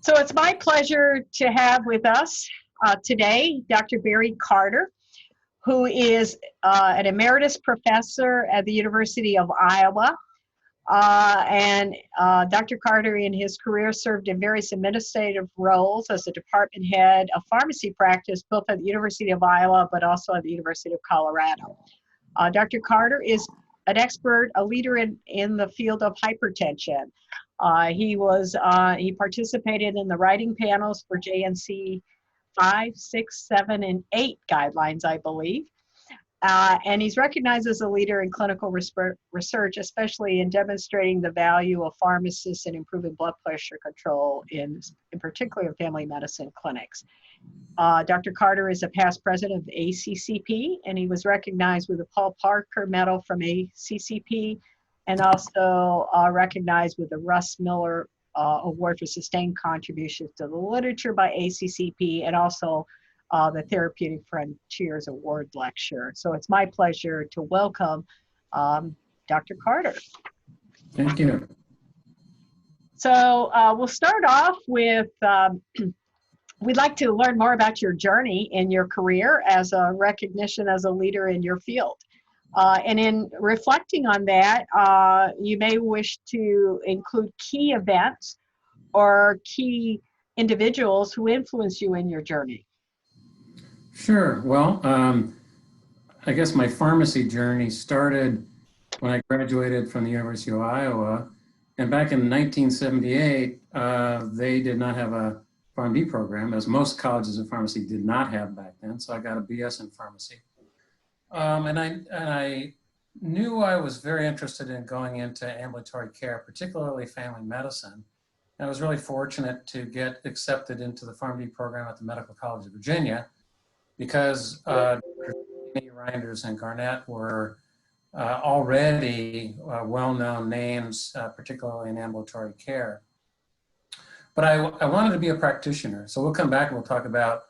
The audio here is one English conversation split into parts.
So it's my pleasure to have with us today Dr. Barry Carter, who is an emeritus professor at the University of Iowa. And Dr. Carter, in his career, served in various administrative roles as a department head of pharmacy practice, both at the University of Iowa, but also at the University of Colorado. Dr. Carter is an expert, a leader in the field of hypertension. He participated in the writing panels for JNC 5, 6, 7, and 8 guidelines, I believe. And he's recognized as a leader in clinical research, especially in demonstrating the value of pharmacists in improving blood pressure control in particular in family medicine clinics. Dr. Carter is a past president of ACCP, and he was recognized with the Paul Parker Medal from ACCP, and also recognized with the Russ Miller Award for Sustained Contributions to the Literature by ACCP, and also the Therapeutic Frontiers Award Lecture. So it's my pleasure to welcome Dr. Carter. Thank you. So we'll start off with, we'd like to learn more about your journey in your career as a recognition as a leader in your field. And in reflecting on that, you may wish to include key events or key individuals who influence you in your journey. Sure. Well, I guess my pharmacy journey started when I graduated from the University of Iowa. And back in 1978, they did not have a PharmD program, as most colleges of pharmacy did not have back then. So I got a BS in pharmacy. And I knew I was very interested in going into ambulatory care, particularly family medicine. And I was really fortunate to get accepted into the PharmD program at the Medical College of Virginia, because Reinders and Garnett were already well-known names, particularly in ambulatory care. But I wanted to be a practitioner. So we'll come back and we'll talk about,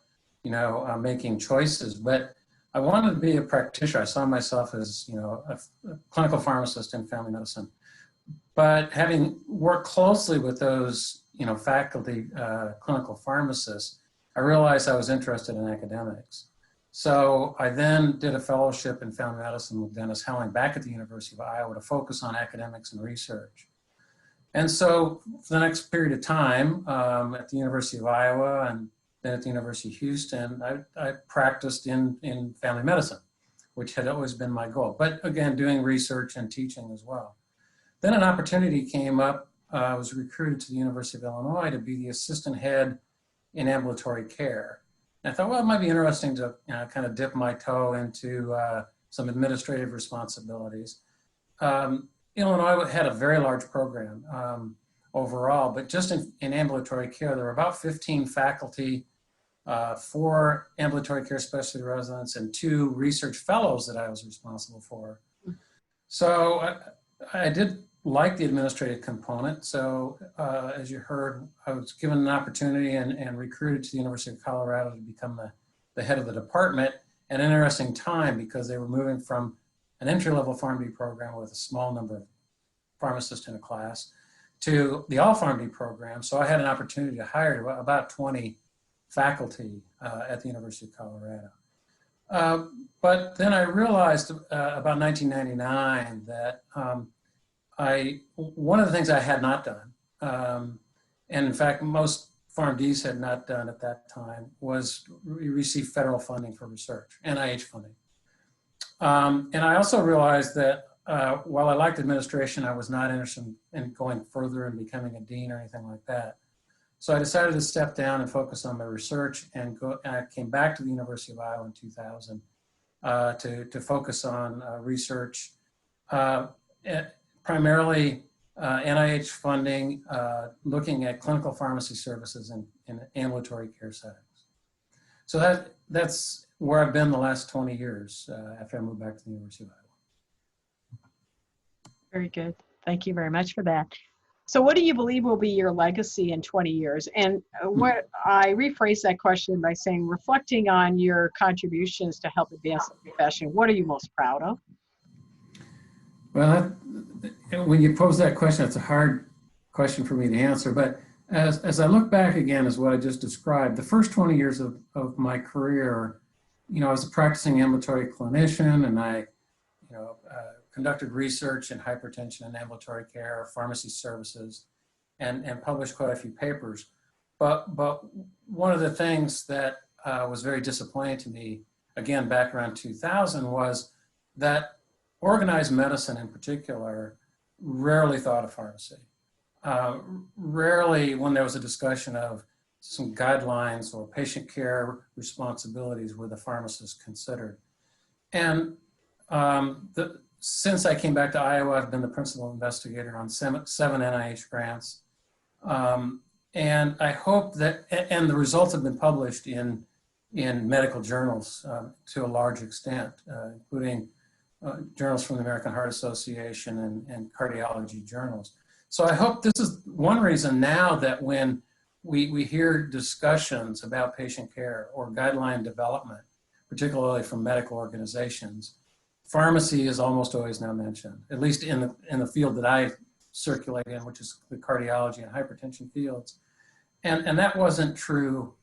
making choices. But I wanted to be a practitioner. I saw myself as, a clinical pharmacist in family medicine. But having worked closely with those, faculty clinical pharmacists, I realized I was interested in academics. So I then did a fellowship in family medicine with Dennis Helling back at the University of Iowa to focus on academics and research. And so for the next period of time at the University of Iowa and then at the University of Houston, I practiced in family medicine, which had always been my goal. But again, doing research and teaching as well. Then an opportunity came up. I was recruited to the University of Illinois to be the assistant head in ambulatory care. And I thought, well, it might be interesting to kind of dip my toe into some administrative responsibilities. Illinois had a very large program overall, but just in ambulatory care, there were about 15 faculty, 4 ambulatory care specialty residents, and 2 research fellows that I was responsible for. So I did like the administrative component. So as you heard, I was given an opportunity and recruited to the University of Colorado to become the head of the department. An interesting time because they were moving from an entry-level PharmD program with a small number of pharmacists in a class to the all PharmD program. So I had an opportunity to hire about 20 faculty at the University of Colorado. But then I realized about 1999 that one of the things I had not done, and in fact, most PharmDs had not done at that time, was receive federal funding for research, NIH funding. And I also realized that while I liked administration, I was not interested in going further and becoming a dean or anything like that. So I decided to step down and focus on my research and I came back to the University of Iowa in 2000 to focus on research, primarily NIH funding, looking at clinical pharmacy services in ambulatory care settings. So that's where I've been the last 20 years after I moved back to the University of Iowa. Very good. Thank you very much for that. So what do you believe will be your legacy in 20 years? And what I rephrase that question by saying, reflecting on your contributions to help advance the profession, what are you most proud of? Well, when you pose that question, it's a hard question for me to answer, but as I look back again, as what I just described, the first 20 years of my career, I was a practicing ambulatory clinician, and I, conducted research in hypertension and ambulatory care, pharmacy services, and published quite a few papers. But one of the things that was very disappointing to me, again, back around 2000, was that organized medicine in particular rarely thought of pharmacy. Rarely, when there was a discussion of some guidelines or patient care responsibilities, were the pharmacists considered. And since I came back to Iowa, I've been the principal investigator on seven NIH grants. And I hope that, and the results have been published in medical journals to a large extent, including journals from the American Heart Association and cardiology journals. So I hope this is one reason now that when we hear discussions about patient care or guideline development, particularly from medical organizations, pharmacy is almost always now mentioned, at least in the field that I circulate in, which is the cardiology and hypertension fields. And that wasn't true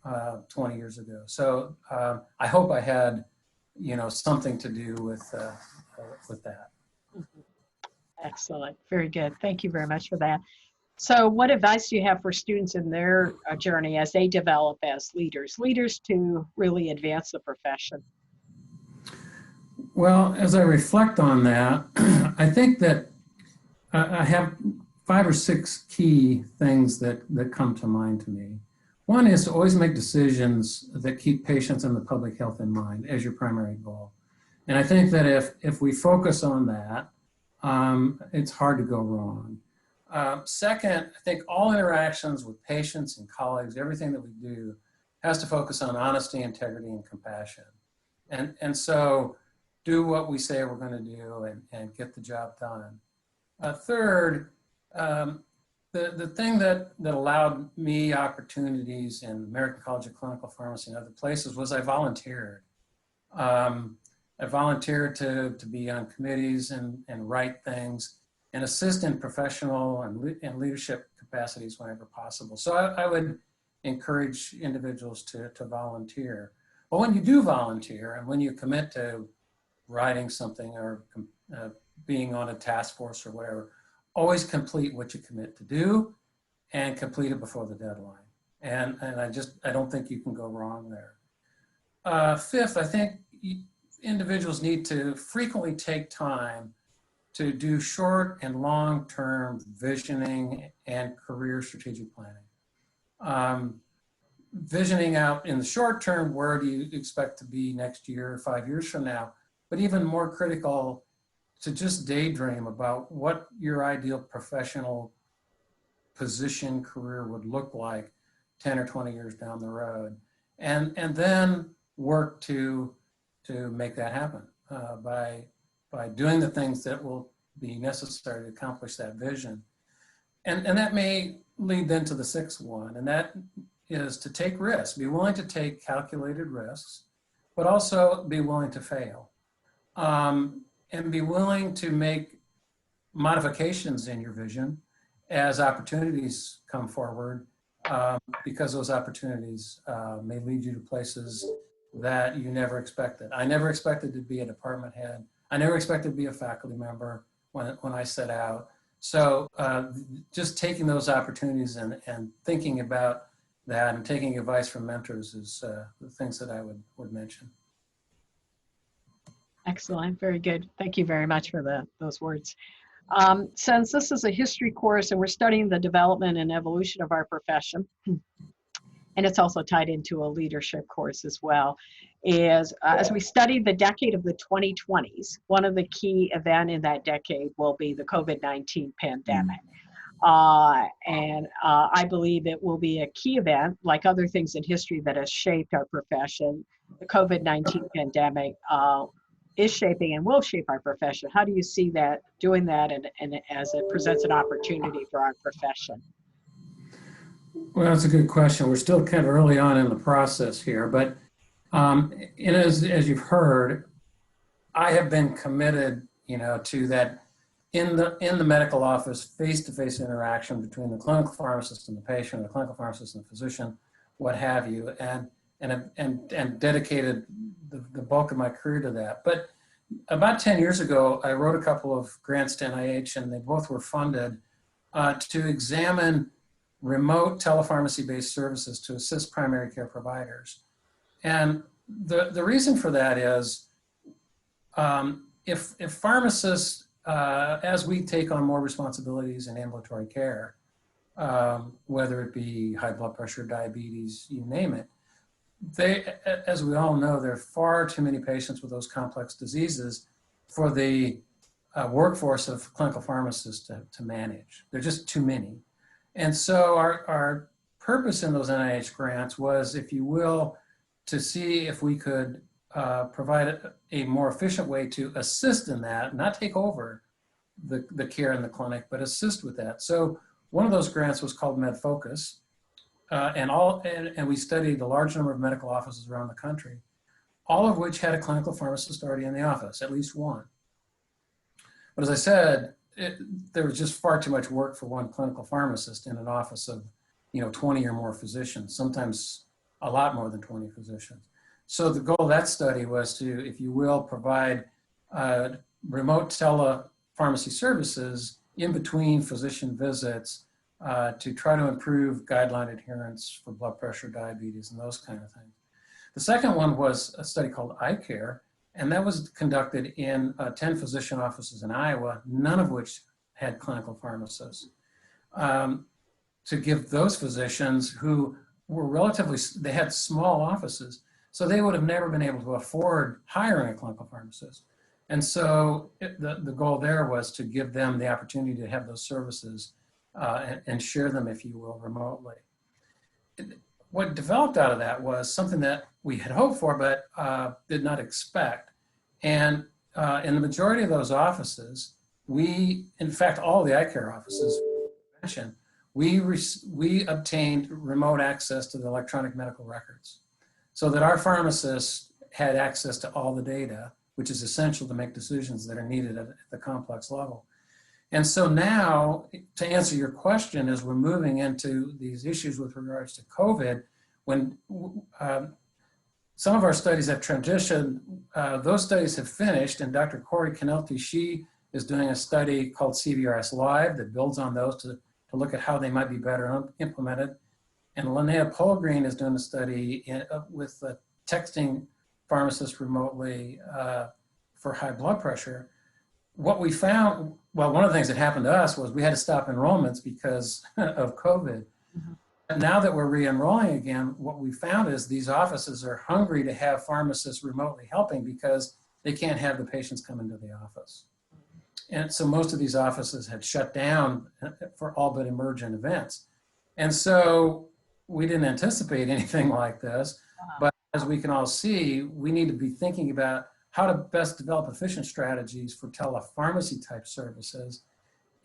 20 years ago. So I hope I had, something to do with that. Excellent. Very good. Thank you very much for that. So what advice do you have for students in their journey as they develop as leaders to really advance the profession? Well, as I reflect on that, I think that I have 5 or 6 key things that come to mind to me. One is to always make decisions that keep patients and the public health in mind as your primary goal. And I think that if we focus on that, it's hard to go wrong. Second, I think all interactions with patients and colleagues, everything that we do, has to focus on honesty, integrity, and compassion. And so do what we say we're going to do and get the job done. Third, the thing that allowed me opportunities in American College of Clinical Pharmacy and other places was I volunteered. I volunteered to be on committees and write things and assist in professional and leadership capacities whenever possible. So I would encourage individuals to volunteer. But when you do volunteer and when you commit to writing something or being on a task force or whatever, always complete what you commit to do and complete it before the deadline. And I don't think you can go wrong there. Fifth, I think individuals need to frequently take time to do short and long-term visioning and career strategic planning. Visioning out in the short term, where do you expect to be next year or 5 years from now? But even more critical, to just daydream about what your ideal professional position career would look like 10 or 20 years down the road. And then work to make that happen by doing the things that will be necessary to accomplish that vision. And that may lead then to the 6th one, and that is to take risks. Be willing to take calculated risks, but also be willing to fail. And be willing to make modifications in your vision as opportunities come forward, because those opportunities may lead you to places that you never expected. I never expected to be a department head. I never expected to be a faculty member when I set out. So just taking those opportunities and thinking about that and taking advice from mentors is the things that I would mention. Excellent, very good. Thank you very much for those words. Since this is a history course and we're studying the development and evolution of our profession, and it's also tied into a leadership course as well, as we study the decade of the 2020s, one of the key events in that decade will be the COVID-19 pandemic. I believe it will be a key event, like other things in history that has shaped our profession. The COVID-19 pandemic is shaping and will shape our profession. How do you see that, doing that, and as it presents an opportunity for our profession? Well, that's a good question. We're still kind of early on in the process here, but as you've heard, I have been committed, to that in the medical office, face-to-face interaction between the clinical pharmacist and the patient, the clinical pharmacist and the physician, what have you, and dedicated the bulk of my career to that. But about 10 years ago, I wrote a couple of grants to NIH, and they both were funded to examine remote telepharmacy-based services to assist primary care providers. And the reason for that is if pharmacists, as we take on more responsibilities in ambulatory care, whether it be high blood pressure, diabetes, you name it, as we all know, there are far too many patients with those complex diseases for the workforce of clinical pharmacists to manage. There are just too many. And so our purpose in those NIH grants was, if you will, to see if we could provide a more efficient way to assist in that, not take over the care in the clinic, but assist with that. So one of those grants was called MedFocus, and we studied a large number of medical offices around the country, all of which had a clinical pharmacist already in the office, at least one. But as I said, there was just far too much work for one clinical pharmacist in an office of 20 or more physicians, sometimes a lot more than 20 physicians. So the goal of that study was to, if you will, provide remote telepharmacy services in between physician visits to try to improve guideline adherence for blood pressure, diabetes, and those kind of things. The second one was a study called iCare, and that was conducted in 10 physician offices in Iowa, none of which had clinical pharmacists, to give those physicians who were relatively, they had small offices, so they would have never been able to afford hiring a clinical pharmacist. And so the goal there was to give them the opportunity to have those services and share them, if you will, remotely. What developed out of that was something that we had hoped for, but did not expect. And in the majority of those offices, in fact, all the iCare offices mentioned, we obtained remote access to the electronic medical records so that our pharmacists had access to all the data, which is essential to make decisions that are needed at the complex level. And so now, to answer your question, as we're moving into these issues with regards to COVID, when some of our studies have transitioned, those studies have finished, and Dr. Corey Canelti, she is doing a study called CVRS Live that builds on those to look at how they might be better implemented. And Linnea Polgreen is doing a study with texting pharmacists remotely for high blood pressure. What we found, well, one of the things that happened to us was we had to stop enrollments because of COVID. Mm-hmm. And now that we're re-enrolling again, what we found is these offices are hungry to have pharmacists remotely helping because they can't have the patients come into the office. And so most of these offices had shut down for all but emergent events. And so we didn't anticipate anything like this, but as we can all see, we need to be thinking about how to best develop efficient strategies for telepharmacy type services.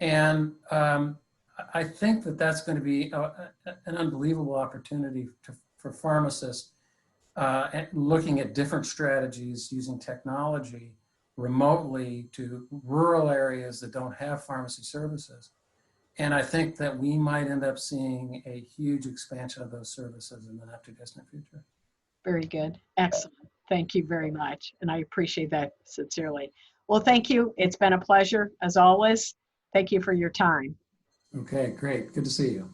And I think that that's going to be an unbelievable opportunity for pharmacists looking at different strategies using technology remotely to rural areas that don't have pharmacy services. And I think that we might end up seeing a huge expansion of those services in the not too distant future. Very good. Excellent. Thank you very much. And I appreciate that sincerely. Well, thank you. It's been a pleasure as always. Thank you for your time. Okay, great. Good to see you.